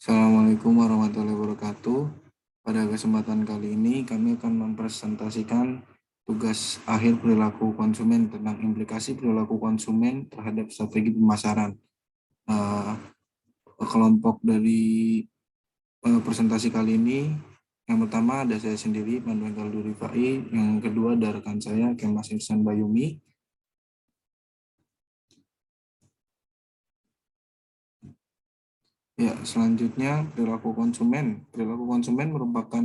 Assalamualaikum warahmatullahi wabarakatuh. Pada kesempatan kali ini kami akan mempresentasikan tugas akhir perilaku konsumen tentang implikasi perilaku konsumen terhadap strategi pemasaran. Uh, Kelompok dari presentasi kali ini, yang pertama ada saya sendiri, Panduan Kaldu Rifai, yang kedua ada rekan saya, Kemas Ihsan Bayumi. Ya, selanjutnya perilaku konsumen. Perilaku konsumen merupakan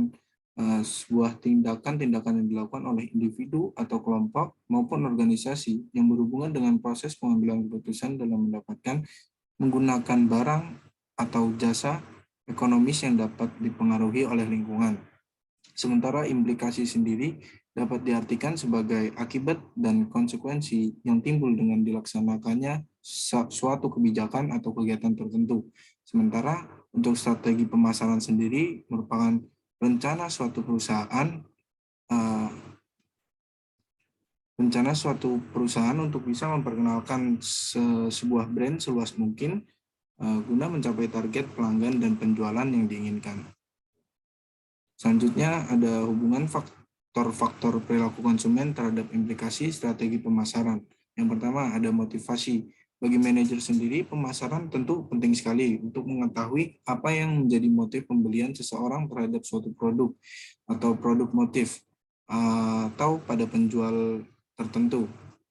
sebuah tindakan-tindakan yang dilakukan oleh individu atau kelompok maupun organisasi yang berhubungan dengan proses pengambilan keputusan dalam menggunakan barang atau jasa ekonomis yang dapat dipengaruhi oleh lingkungan. Sementara implikasi sendiri dapat diartikan sebagai akibat dan konsekuensi yang timbul dengan dilaksanakannya suatu kebijakan atau kegiatan tertentu. Sementara untuk strategi pemasaran sendiri merupakan rencana suatu perusahaan untuk bisa memperkenalkan sebuah brand seluas mungkin guna mencapai target pelanggan dan penjualan yang diinginkan. Selanjutnya ada hubungan faktor-faktor perilaku konsumen terhadap implikasi strategi pemasaran. Yang pertama ada motivasi. Bagi manajer sendiri, pemasaran tentu penting sekali untuk mengetahui apa yang menjadi motif pembelian seseorang terhadap suatu produk atau produk motif atau pada penjual tertentu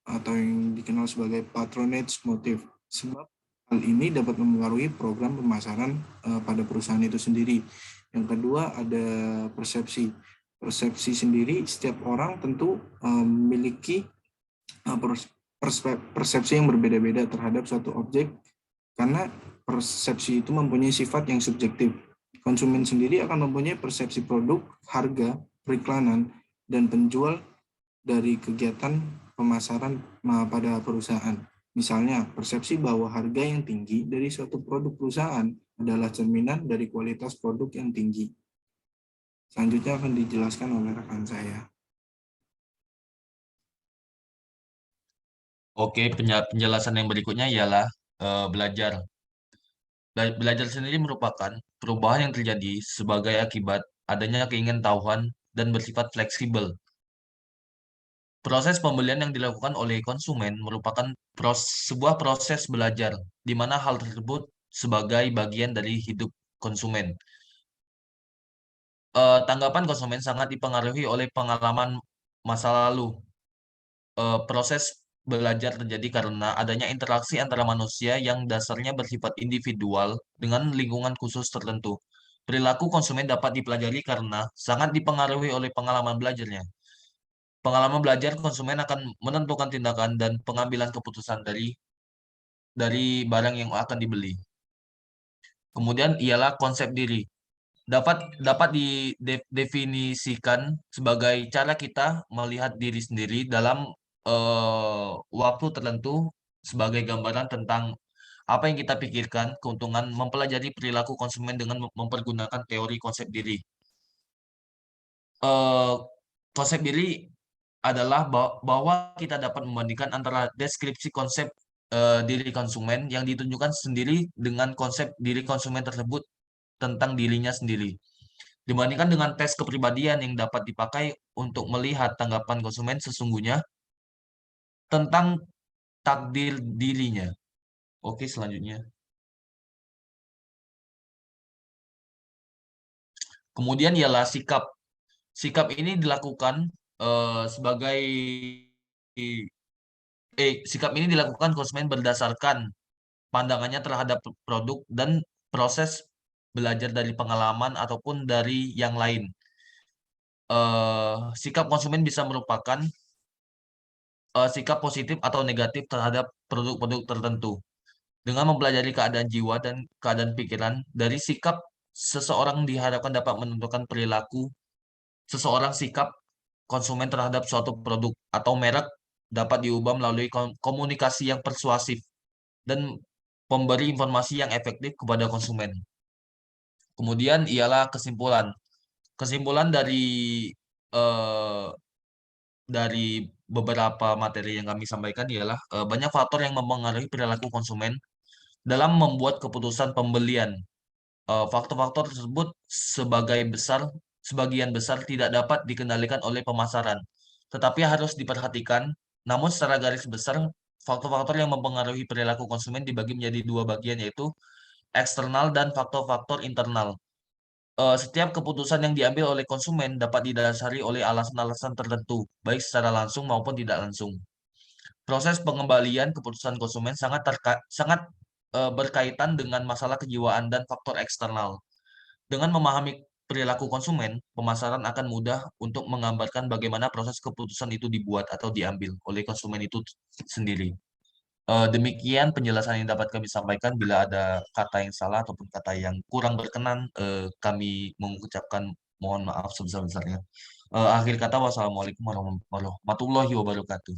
atau yang dikenal sebagai patronage motif. Sebab hal ini dapat mempengaruhi program pemasaran pada perusahaan itu sendiri. Yang kedua ada persepsi. Persepsi sendiri setiap orang tentu memiliki persepsi yang berbeda-beda terhadap suatu objek karena persepsi itu mempunyai sifat yang subjektif. Konsumen sendiri akan mempunyai persepsi produk, harga, periklanan, dan penjual dari kegiatan pemasaran pada perusahaan. Misalnya, persepsi bahwa harga yang tinggi dari suatu produk perusahaan adalah cerminan dari kualitas produk yang tinggi. Selanjutnya akan dijelaskan oleh rekan saya. Oke, penjelasan yang berikutnya ialah belajar. Belajar sendiri merupakan perubahan yang terjadi sebagai akibat adanya keingintahuan dan bersifat fleksibel. Proses pembelian yang dilakukan oleh konsumen merupakan sebuah proses belajar, di mana hal tersebut sebagai bagian dari hidup konsumen. Tanggapan konsumen sangat dipengaruhi oleh pengalaman masa lalu. Proses belajar terjadi karena adanya interaksi antara manusia yang dasarnya bersifat individual dengan lingkungan khusus tertentu. Perilaku konsumen dapat dipelajari karena sangat dipengaruhi oleh pengalaman belajarnya. Pengalaman belajar konsumen akan menentukan tindakan dan pengambilan keputusan dari barang yang akan dibeli. Kemudian ialah konsep diri. Dapat didefinisikan sebagai cara kita melihat diri sendiri dalam waktu tertentu sebagai gambaran tentang apa yang kita pikirkan, keuntungan mempelajari perilaku konsumen dengan mempergunakan teori konsep diri. Eh, Konsep diri adalah bahwa kita dapat membandingkan antara deskripsi konsep diri konsumen yang ditunjukkan sendiri dengan konsep diri konsumen tersebut tentang dirinya sendiri. Dibandingkan dengan tes kepribadian yang dapat dipakai untuk melihat tanggapan konsumen sesungguhnya tentang takdir dirinya. Oke, selanjutnya. Kemudian ialah sikap. Sikap ini dilakukan sebagai sikap ini dilakukan konsumen berdasarkan pandangannya terhadap produk dan proses belajar dari pengalaman ataupun dari yang lain. Sikap konsumen bisa merupakan sikap positif atau negatif terhadap produk-produk tertentu. Dengan mempelajari keadaan jiwa dan keadaan pikiran, dari sikap seseorang diharapkan dapat menentukan perilaku seseorang. Sikap konsumen terhadap suatu produk atau merek dapat diubah melalui komunikasi yang persuasif dan memberi informasi yang efektif kepada konsumen. Kemudian ialah kesimpulan. Kesimpulan eh, dari beberapa materi yang kami sampaikan ialah banyak faktor yang mempengaruhi perilaku konsumen dalam membuat keputusan pembelian. Faktor-faktor tersebut sebagian besar tidak dapat dikendalikan oleh pemasaran, tetapi harus diperhatikan. Namun secara garis besar, faktor-faktor yang mempengaruhi perilaku konsumen dibagi menjadi dua bagian, yaitu eksternal dan faktor-faktor internal. Setiap keputusan yang diambil oleh konsumen dapat didasari oleh alasan-alasan tertentu, baik secara langsung maupun tidak langsung. Proses pengembalian keputusan konsumen sangat berkaitan dengan masalah kejiwaan dan faktor eksternal. Dengan memahami perilaku konsumen, pemasaran akan mudah untuk menggambarkan bagaimana proses keputusan itu dibuat atau diambil oleh konsumen itu sendiri. Demikian penjelasan yang dapat kami sampaikan. Bila ada kata yang salah ataupun kata yang kurang berkenan, kami mengucapkan mohon maaf sebesar-besarnya. Akhir kata, wassalamualaikum warahmatullahi wabarakatuh.